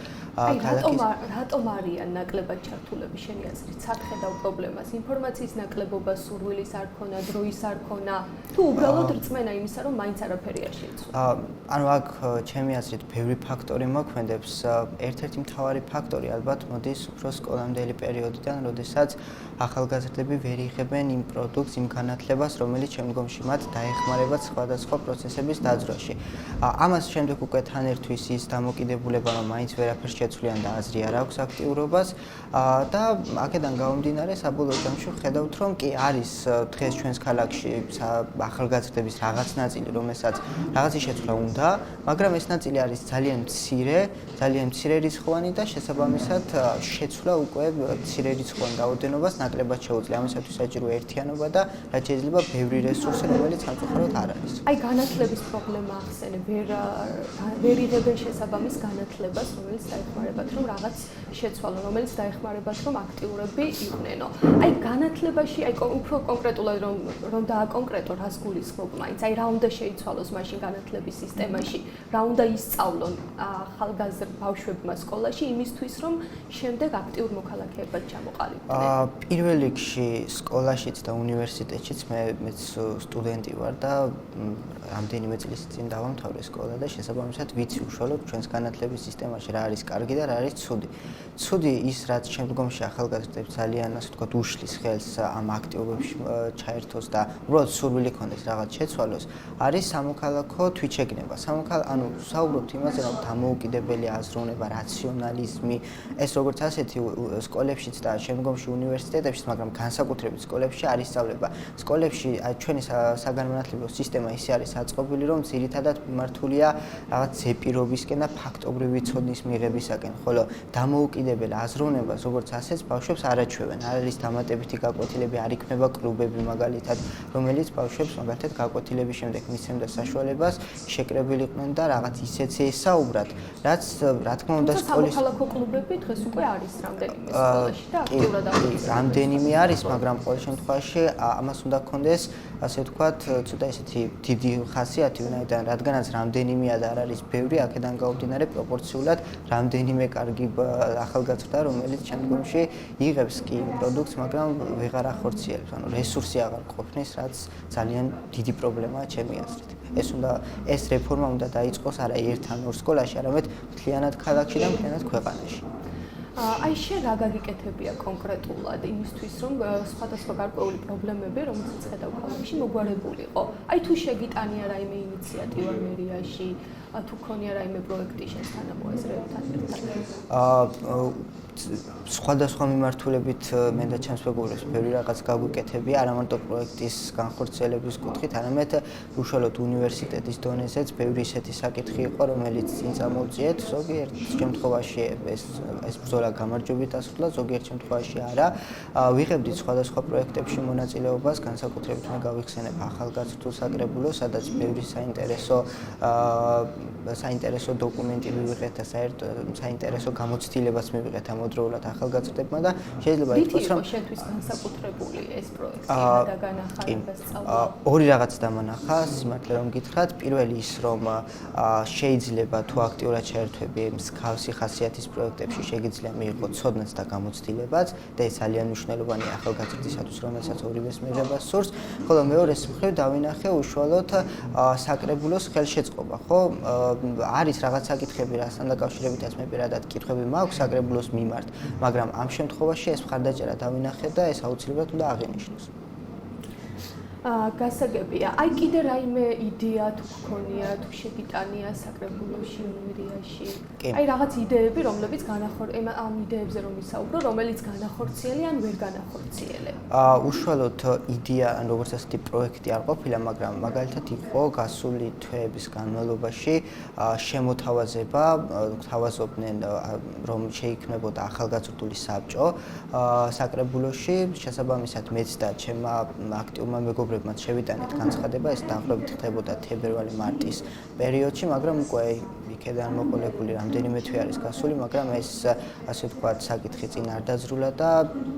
[SPEAKER 1] ქალაქის რატომ არიან ნაკლებად ჩართულები შენი აზრით? სახედავ პრობლემას, ინფორმაციის ნაკლებობა, სურვილის არ ქონა, დროის არ ქონა, თუ უბრალოდ რწმენა იმისა, რომ მაინც არაფერი არ შეიცვალა?
[SPEAKER 12] ანუ აქ ჩემი აზრით ბევრი ფაქტორი მოქმედებს. ერთ-ერთი მთავარი ფაქტორი ალბათ მოდის უფრო სკოლამდელი პერიოდიდან, როდესაც ახალგაზრდები ვერ იღებენ იმ პროდუქტს, იმ განათლებას, რომელიც შემდგომში მათ დაეხმარებათ სხვადასხვა პროცესების დაძვრაში. ამას შემდეგ უკვე თან ერთვის ის დამოკიდებულება, რომ მაინც ვერაფერს შეცვლიან და აზრი არ აქვს აქტიურობას და აქედან გამომდინარე საბოლოო ჯამში ვხედავთ, რომ კი არის დღეს ჩვენს ქალაქში ახალგაზრდების რაღაც ნაწილი, რომელსაც რაღაცის შეცვლა უნდა, მაგრამ ეს ნაწილი არის ძალიან მცირე რიცხვოვანი და შესაბამისად შეცვლა უკვე მცირე რიცხვოვან რაოდენობას ნაკლებად შეუძლია. ამისათვის საჭირო ერთიანობა და რაც შეიძლება ბევრი რესურსი, რომელიც სამწუხაროდ არ არის.
[SPEAKER 1] აი განათლების პრობლემა ახსენე, ვერ იღებენ შესაბამის განათლებას, რომელიც დაეხმარებათ, რომ რაღაც შეცვალონ, რომელიც დაეხმარებათ, რომ აქტიურები იყვნენო. აი განათლებაში, აი უფრო კონკრეტულად რომ დააკონკრეტო, რას გულისხმობ მაინც, აი რა უნდა შეიცვალოს მაშინ განათლების სისტემაში, რა უნდა ისწავლონ ახალგაზრდა ბავშვებმა სკოლაში იმისთვის, რომ შემდეგ აქტიურ მოქალაქეებად ჩამოყალიბდნენ?
[SPEAKER 12] პირველ რიგში სკოლაშიც და უნივერსიტეტშიც მეც სტუდენტი ვარ და რამდენიმე წლის წინ დავამთავრე სკოლა და შესაბამისად ვიცი უშუალოდ ჩვენს განათლების სისტემაში რა არის კარგი და რა არის ცუდი. ცუდი ის, რაც შემდგომში ახალგაზრდებს ძალიან, ასე ვთქვათ, უშლის ხელს ამ აქტივობებში ჩაერთოს და უბრალოდ სურვილი ქონდეს რაღაც შეცვალოს, არის სამოქალაქო თვითშეგნება. ანუ საუბრობთ იმაზე, რომ დამოუკიდებელი აზროვნება, რაციონალიზმი, ეს როგორც ასეთი სკოლებშიც და შემდგომში უნივერსიტეტებშიც, მაგრამ განსაკუთრებით სკოლებში არ ისწავლება. სკოლებში ჩვენი საგანმანათლებლო სისტემა ისე არის აწყობილი, რომ ძირითადად მიმართულია რაღაც ზეპირობისკენ და ფაქტობრივი ცოდნის მიღებისაკენ, ხოლო დამოუკიდებელ აზროვნებას, როგორც ასეც ბავშვებს არ აჩვევენ. არ არის დამატებითი გაკვეთილები, არ იქმნება კლუბები მაგალითად, რომელიც ბავშვებს მაგალითად გაკვეთილების შემდეგ მისცემდა საშუალებას შეკრებილიყვნენ და რაღაც ისეთზე ესაუბრათ, რაც რა თქმა უნდა სკოლის
[SPEAKER 1] სამოქალაქო კლუბები დღეს უკვე არის რამდენიმე სკოლაში და აქტიურად აღწევს.
[SPEAKER 12] რამდენიმე არის, მაგრამ ყოველ შემთხვევაში ამას უნდა გქონდეს, ასე ვთქვათ, ცოტა ესეთი დიდი ხასიათი, ვინაიდან რადგანაც რამდენიმეა და არ არის ბევრი, აქედან გამომდინარე პროპორციულად რამდენიმე კარგი ახალგაზრდა, რომელიც შემდგომში იღებს კი პროდუქტს, მაგრამ ვეღარ ახორციელებს, ანუ რესურსი აღარ ყოფნის, რაც ძალიან დიდი პრობლემაა ჩემი აზრით. ეს რეფორმა უნდა დაიწყოს არა ერთ ან ორ სკოლაში, არამედ მთლიანად ქალაქში და მთლიანად ქვეყანაში.
[SPEAKER 1] აი შენ რა გაგიკეთებია კონკრეტულად იმისთვის, რომ სხვადასხვა გარკვეული პრობლემები, რომელსაც ხედავ ქალაქში, მოგვარებულიყო? აი თუ შეგიტანია რაიმე ინიციატივა მერიაში, თუ ქონია რაიმე პროექტი შენს თანამოაზრეებთან ერთად?
[SPEAKER 12] სხვადასხვა მიმართულებით მე და ჩემს მეგობრებს ბევრი რაღაც გაგვიკეთებია, არა მარტო პროექტის განხორციელების კუთხით, არამედ უშუალოდ უნივერსიტეტის დონეზეც ბევრი ისეთი საკითხი იყო, რომელიც წინ წამოვწიეთ, ზოგიერთ შემთხვევაში ეს ბრძოლა გამარჯვებით დასრულდა, ზოგიერთ შემთხვევაში არა. ვიღებდით სხვადასხვა პროექტებში მონაწილეობას, განსაკუთრებით მე გავიხსენებ ახალგაზრდულ საკრებულოს, სადაც ბევრი საინტერესო დოკუმენტი მივიღეთ და საინტერესო გამოცდილებას მივიღეთ ამ ამავდროულად ახალგაზრდებმა და შეიძლება ითქვას, რომ
[SPEAKER 1] შენთვის განსაკუთრებული ეს პროექტი და განახარება სწავლა.
[SPEAKER 12] ორი რაღაც დამანახა, სიმართლე რომ გითხრათ, პირველი ის, რომ შეიძლება თუ აქტიურად შეერთვები მსგავსი ხასიათის პროექტებში შეგიძლია მიიღო ცოდნაც და გამოცდილებაც და ეს ძალიან მნიშვნელოვანია ახალგაზრდისათვის, რომელსაც ორივეს მიღება სურს, ხოლო მეორეს მხრივ დავინახე უშუალოდ საკრებულოს ხელშეწყობა, ხო? არის რაღაც საკითხები, რასთან დაკავშირებითაც მე პირადად კითხვები მაქვს საკრებულოს მიმართ, მაგრამ ამ შემთხვევაში ეს მხარდაჭერა დავინახე და ეს აუცილებლად უნდა აღინიშნოს.
[SPEAKER 1] გასაგებია. აი კიდე რაიმე იდეა თუ გქონია, თუ შეგიტანია საკრებულოში, უნივერიაში. აი რაღაც იდეები, რომლებიც ამ იდეებზე რომ ვისაუბრო, რომელიც განახორციელე ან ვერ განახორციელე.
[SPEAKER 12] უშუალოდ იდეა, ან როგორც ასეთი პროექტი არ ყოფილა, მაგრამ მაგალითად იყო გასული თვეების განმავლობაში შემოთავაზება, თავაზობდნენ რომ შეიქმნებოდა ახალგაზრდული საბჭო საკრებულოში, შესაბამისად მეც და ჩემმა აქტიურმა მეგობრებმა შევიტანეთ განცხადება, ეს დაახლოებით ხდებოდა თებერვალი-მარტის პერიოდში, მაგრამ უკვე იქედან მოყოლებული რამდენიმე თვე არის გასული, მაგრამ ეს ასე ვთქვათ, საკითხი წინ არ დაძრულა და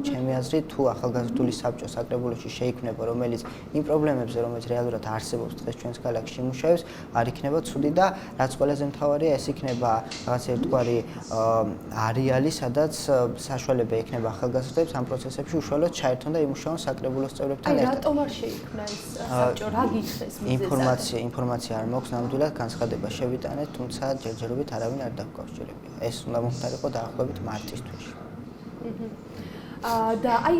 [SPEAKER 12] ჩემი აზრით, თუ ახალგაზრდული საბჭო საკრებულოში შეიქმნება, რომელიც იმ პრობლემებზე, რომელიც რეალურად არსებობს დღეს ჩვენს ქალაქში იმუშავებს, არ იქნება ცუდი და რაც ყველაზე მთავარია, ეს იქნება რაღაც ერთგვარი არეალი, სადაც საშუალება ექნება ახალგაზრდებს ამ პროცესებში უშუალოდ ჩაერთონ და იმუშაონ საკრებულოს წევრებთან ერთად.
[SPEAKER 1] აი, რატომ არ შეიქმნა ეს საბჭო? რა გიხსნის მიზეზად?
[SPEAKER 12] ინფორმაცია არ მაქვს ნამდვილად, განცხადება შევიტანეთ, თუმცა ჯერჯერობით არავინ არ დავკავშირებია. ეს უნდა მომხდარიყო დაახლოებით მარტის თვეში.
[SPEAKER 1] და აი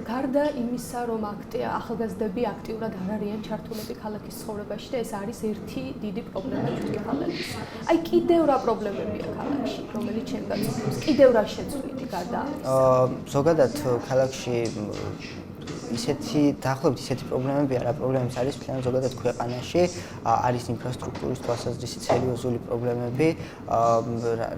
[SPEAKER 1] გარდა იმისა, რომ ახალგაზრდები აქტიურად არ არიან ჩართულები ქალაქის ცხოვრებაში და ეს არის ერთი დიდი პრობლემა ჩუქალების. აი კიდევ რა პრობლემებია ქალაქში, რომელიც შენ გაწოდებს? კიდევ რა შეცვლილი გარდა ამისა?
[SPEAKER 12] ზოგადად ქალაქში დაახლოებით ისეთი პრობლემები არა, პრობლემები არის მთლიან ზოგადად ქვეყანაში, არის ინფრასტრუქტურის თვალსაზრისით სერიოზული პრობლემები,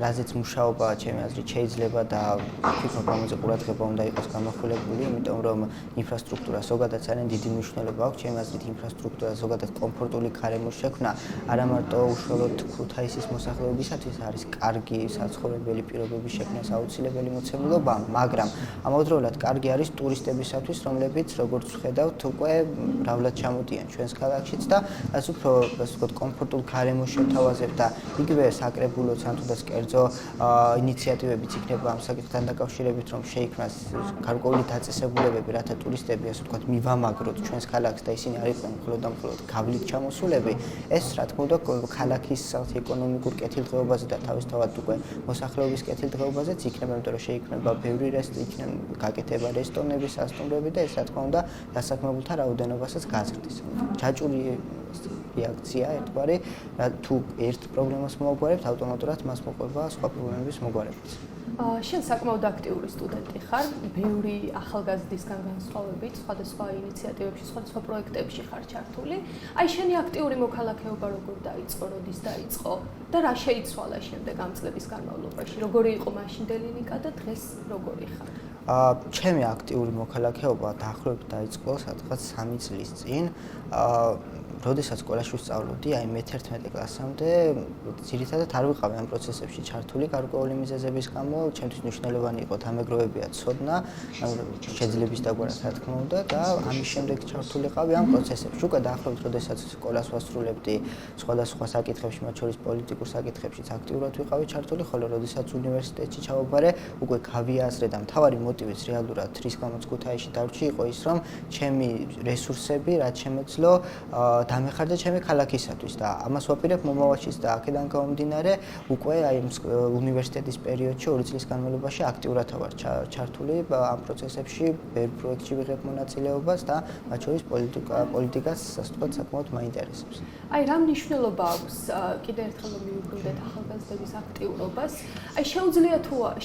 [SPEAKER 12] რაზეც მუშაობა ჩემი აზრით შეიძლება და ვფიქრობ, ამაზე ყურადღება უნდა იყოს გამახვილებული, იმიტომ რომ ინფრასტრუქტურა ზოგადად ძალიან დიდი მნიშვნელობა აქვს, ჩემი აზრით ინფრასტრუქტურა ზოგადად კომფორტული გარემოს შექმნა არა მარტო უშუალოდ ქუთაისის მოსახლეობისათვის არის კარგი საცხოვრებელი პირობების შექმნას აუცილებელი მოცემულობა, მაგრამ ამავდროულად კარგი არის ტურისტებისათვის, რომლებიც როგორც ვხედავთ, უკვე მრავლად ჩამოდიან ჩვენს ქალაქშიც და რაც უფრო ასე ვთქვათ, კომფორტულ გარემოს შევთავაზებთ და იგივე საკრებულოც ან თუნდაც კერძო ინიციატივებიც იქნება ამ საკითხთან დაკავშირებით, რომ შეიქმნას გარკვეული დაწესებულებები, რათა ტურისტები ასე ვთქვათ, მივამაგროთ ჩვენს ქალაქს და ისინი არ იყვნენ მხოლოდ და მხოლოდ გავლით ჩამოსულები, ეს რა თქმა უნდა ქალაქის ეკონომიკურ კეთილდღეობაზე და თავისთავად უკვე მოსახლეობის კეთილდღეობაზეც იქნება, იმიტომ რომ შეიქმნება ბევრი გაკეთება რესტორნები, სასტუმრები და ეს რა თქმა უნდა დასაქმებულთა რაოდენობასაც გაზრდის. ჯაჭვური რეაქცია ერთგვარი, თუ ერთ პრობლემას მოაგვარებთ, ავტომატურად მას მოყვება სხვა პრობლემების მოგვარებაც.
[SPEAKER 1] შენ საკმაოდ აქტიური სტუდენტი ხარ, ბევრი ახალგაზრდისგან განსხვავებით, სხვადასხვა ინიციატივებში, სხვადასხვა პროექტებში ხარ ჩართული. აი შენი აქტიური მოქალაქეობა როგორ დაიწყო, როდის დაიწყო და რა შეიცვალა შემდეგ ამ წლების განმავლობაში? როგორი იყო მაშინდელი ნიკა და დღეს როგორი ხარ?
[SPEAKER 12] ჩემი აქტიური მოქალაქეობა დაახლოებით დაიწყო სადღაც 3 წლის წინ. როდესაც სკოლაში ვსწავლობდი, აი მე-11 კლასამდე, ძირითადად არ ვიყავი ამ პროცესებში ჩართული გარკვეული მიზეზების გამო, ჩემთვის მნიშვნელოვანი იყო დამეგროვებია ცოდნა, შეძლების დაგვარად რა თქმა უნდა და ამის შემდეგ ჩართულიყავი ამ პროცესებში. უკვე დაახლოებით როდესაც სკოლას ვასრულებდი, სხვადასხვა საკითხებში, მათ შორის პოლიტიკურ საკითხებშიც აქტიურად ვიყავი ჩართული, ხოლო როდესაც უნივერსიტეტში ჩავაბარე, უკვე გავიაზრე და მთავარი მოტივიც რეალურად რის გამოც ქუთაისში დავრჩი იყო ის, რომ ჩემი რესურსები, რაც შემეძლო, დამეხარჯა ჩემი ქალაქისათვის და ამას ვაპირებ მომავალშიც და აქედან გამომდინარე უკვე აი უნივერსიტეტის პერიოდში 2 წლის განმავლობაში აქტიურად ვარ ჩართული ამ პროცესებში, ბევრ პროექტში ვიღებ მონაწილეობას და მათ შორის პოლიტიკას საკმაოდ მაინტერესებს.
[SPEAKER 1] აი რა მნიშვნელობა აქვს კიდევ ერთხელ მივუბრუნდეთ ახალგაზრდების აქტიურობას? აი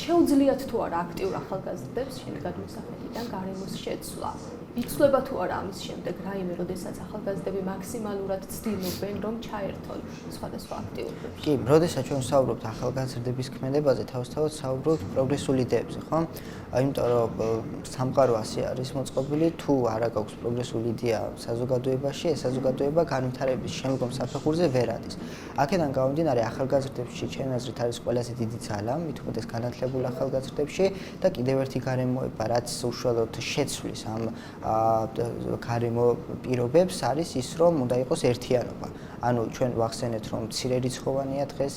[SPEAKER 1] შეუძლიათ თუ არა აქტიურ ახალგაზრდებს შენი გადმოსახედიდან გარემოს შეცვლა? იცვლება თუ არა ამის შემდეგ რაიმე, როდესაც ახალგაზრდები მაქსიმალურად ცდილობენ, რომ ჩაერთონ სხვადასხვა აქტიურობებში?
[SPEAKER 12] კი, როდესაც ჩვენ ვსაუბრობთ ახალგაზრდების ქმედებაზე, თავისთავად ვსაუბრობთ პროგრესულ იდეებზე, ხო? იმიტომ რომ სამყარო ასე არის მოწყობილი, თუ არა გაქვს პროგრესული იდეა საზოგადოებაში, ეს საზოგადოება განვითარების შემდგომ საფეხურზე ვერ ადის. აქედან გამომდინარე, ახალგაზრდებში ჩემი აზრით არის ყველაზე დიდი ძალა, მით უმეტეს განათლებულ ახალგაზრდებში და კიდევ ერთი გარემოება, რაც უშუალოდ შეცვლის ამ გარემო პირობებს არის ის, რომ უნდა იყოს ერთიანობა. ანუ ჩვენ ვახსენეთ, რომ მცირერიცხოვანია დღეს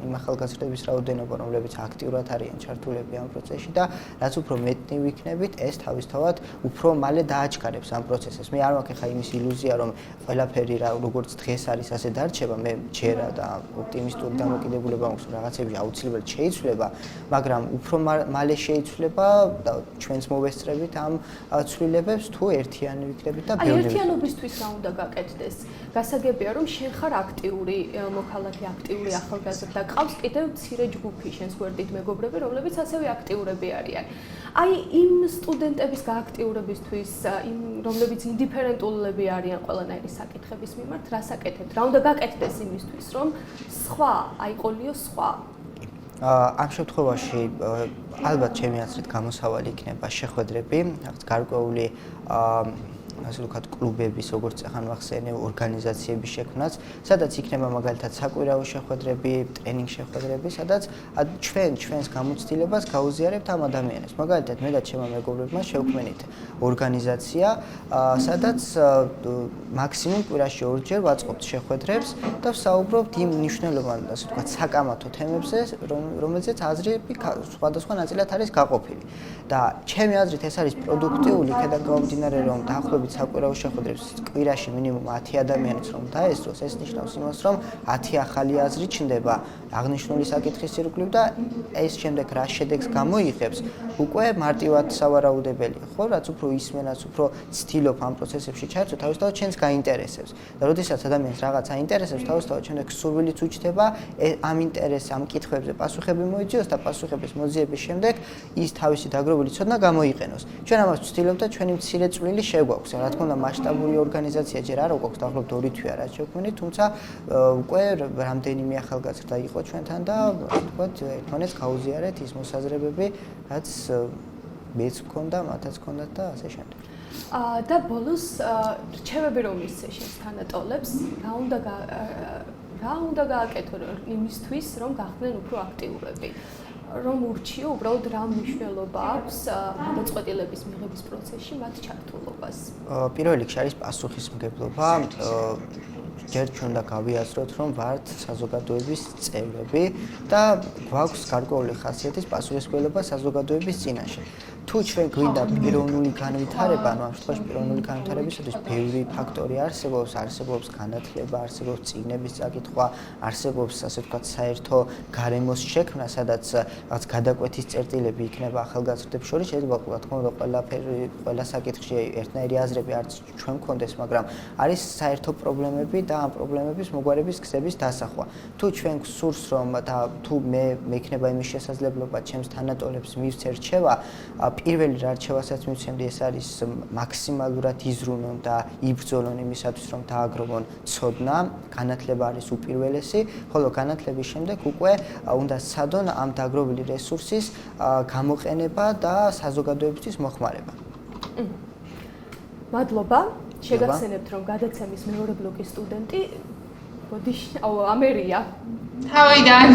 [SPEAKER 12] იმ ახალგაზრდების რაოდენობა, რომლებიც აქტიურად არიან ჩართულები ამ პროცესში და რაც უფრო მეტნი ვიქნებით, ეს თავისთავად უფრო მალე დააჩქარებს ამ პროცესს. მე არ მაქვს ხა იმის ილუზია, რომ ყველაფერი როგორც დღეს არის, ასე დარჩება. მე ჯერა და ოპტიმისტური დამოკიდებულება მაქვს, რომ რაღაცები აუცილებლად შეიცვლება, მაგრამ უფრო მალე შეიცვლება და ჩვენც მოვესწრებით ამ ცვლილებებს, თუ ერთიანი ვიქნებით და ბევრი.
[SPEAKER 1] აი, ერთიანობისთვის რა უნდა გაკეთდეს? გასაგებია, რომ შენ ხარ აქტიური მოქალაქე, აქტიური ახალგაზრდა, ყავს კიდევ მცირე ჯგუფი შენს გვერდით მეგობრები, რომლებიც ასევე აქტიურები არიან. აი, იმ სტუდენტების გააქტიურებისთვის, იმ რომლებიც ინდიფერენტულები არიან ყველანაირი საკითხების მიმართ, რა საკეთებთ? რა უნდა გაკეთდეს იმისთვის, რომ სხვა აიყოლიო სხვა?
[SPEAKER 12] ამ შემთხვევაში ალბათ ჩემი აზრით გამოსავალი იქნება შეხვედრები, რაღაც გარკვეული ასე ვთქვათ, კლუბების, როგორც ახლა ვახსენე, ორგანიზაციების შექმნაც, სადაც იქნება მაგალითად საკვირაო შეხვედრები, ტრენინგ შეხვედრები, სადაც ჩვენს გამოცდილებას გაუზიარებთ ამ ადამიანებს. მაგალითად, მე და ჩემმა მეგობრებმა შევქმნით ორგანიზაცია, სადაც მაქსიმუმ კვირაში 2 ჯერ ვაწყობთ შეხვედრებს და ვსაუბრობთ იმ მნიშვნელოვან, ასე ვთქვათ, საკამათო თემებზე, რომელზეც აზრები სხვადასხვა ნაწილად არის გაყოფილი. და ჩემი აზრით ეს არის პროდუქტიული, იქედან გამომდინარე, რომ დაახლოებით საკვირაო შეხვედრებს კვირაში მინიმუმ 10 ადამიანიც რომ დაესწროს, ეს ნიშნავს იმას, რომ 10 ახალი აზრი ჩნდება აღნიშნული საკითხის ირგვლივ და ეს შემდეგ რა შედეგს გამოიღებს, უკვე მარტივად სავარაუდებელია, ხო, რაც უფრო ისმენ, რაც უფრო ცდილობ ამ პროცესებში ჩაერთო, თავისთავად ჩვენს გაინტერესებს. და როდესაც ადამიანს რაღაც აინტერესებს, თავისთავად შემდეგ სურვილიც უჩნდება ამ ინტერესს, ამ კითხვებზე პასუხები მოიძიოს და პასუხების მოძიების შემდეგ ის თავისი დაგროვილი ცოდნა გამოიყენოს. ჩვენ ამას ვცდილობთ და ჩვენი მცირე წვლილი შეგვაქვს. რა თქმა უნდა, მასშტაბური ორგანიზაცია ჯერ არ გვაქვს, დაახლოებით 2 თვეა რაც შევქმნით, თუმცა უკვე რამდენიმე ახალგაზრდა იყო ჩვენთან და ვთქვათ, ერთმანეთს გაუზიარეთ ის მოსაზრებები, რაც მეც მქონდა, მათაც მქონდათ და ასე შემდეგ.
[SPEAKER 1] და ბოლოს რჩევები რომ ისე შენს თანატოლებს, რა უნდა გააკეთო იმისთვის, რომ გახდნენ უფრო აქტიურები? რომ ურჩიო უბრალოდ რა მნიშვნელობა აქვს გადაწყვეტილების მიღების პროცესში მათ ჩართულობას?
[SPEAKER 12] პირველ რიგში არის პასუხისმგებლობა. ჯერ ჩვენ უნდა გავიაზროთ, რომ ვართ საზოგადოების წევრები და გვაქვს გარკვეული ხასიათის პასუხისმგებლობა საზოგადოების წინაშე. თუ ჩვენ გვინდა პიროვნული განვითარება, ანუ ამ შემთხვევაში პიროვნული განვითარებისთვის ბევრი ფაქტორი არსებობს განათლება, არსებობს წიგნების წაკითხვა, არსებობს ასე ვთქვათ საერთო გარემოს შექმნა, სადაც რაღაც გადაკვეთის წერტილები იქნება ახალგაზრდებს შორის, შეიძლება რა თქმა უნდა ყველა საკითხში ერთნაირი აზრები არც ჩვენ მქონდეს, მაგრამ არის საერთო პრობლემები და ამ პრობლემების მოგვარების გზების დასახვა. თუ ჩვენ გსურს რომ და თუ მე მექნება იმის შესაძლებლობა ჩემს თანატოლებს მივცე რჩევა, პირველი რა რჩევასაც მივცემდი, ეს არის მაქსიმალურად იზრუნონ და იბრძოლონ იმისათვის, რომ დააგროვონ ცოდნა, განათლება არის უპირველესი, ხოლო განათლების შემდეგ უკვე უნდა სცადონ ამ დაგროვილი რესურსის გამოყენება და საზოგადოებისთვის მოხმარება.
[SPEAKER 1] მადლობა. შეგახსენებთ, რომ გადაცემის მეორე ბლოკის სტუდენტი ამერია.
[SPEAKER 3] თავიდან.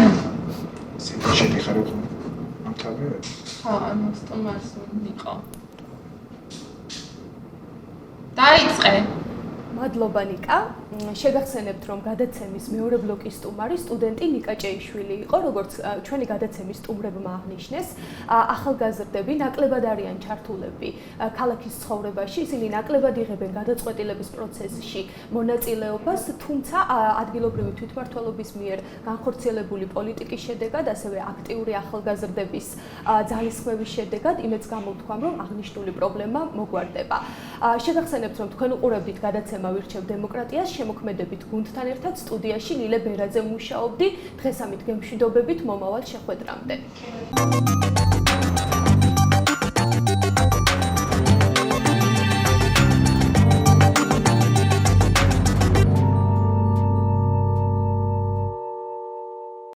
[SPEAKER 6] სიტუაცია ხარებ ამ თავი?
[SPEAKER 3] ხო, მოსტომას იყო. დაიწყე.
[SPEAKER 1] მადლობა ნიკა. შეგახსენებთ, რომ გადაცემის მეორე ბლოკის სტუმარი სტუდენტი ნიკა ჭეიშვილი იყო, როგორც ჩვენი გადაცემის სტუმრებმა აღნიშნეს, ახალგაზრდები ნაკლებად არიან ჩართულები ქალაქის ცხოვრებაში, ისინი ნაკლებად იღებენ გადაწყვეტილების პროცესში მონაწილეობას, თუმცა ადგილობრივი თვითმმართველობის მიერ განხორციელებული პოლიტიკის შედეგად, ასევე აქტიური ახალგაზრდების ძალისხმევის შედეგად იმედს გამოვთქვამ, რომ აღნიშნული პრობლემა მოგვარდება. შეგახსენებთ, რომ თქვენ უყურებდით გადაცემა ვირჩევ დემოკრატიას, შემოქმედებით გუნდთან ერთად სტუდიაში ლილე ბერაძე მუშაობდი. დღეს ამით გემშვიდობებით მომავალ შეხვედრამდე.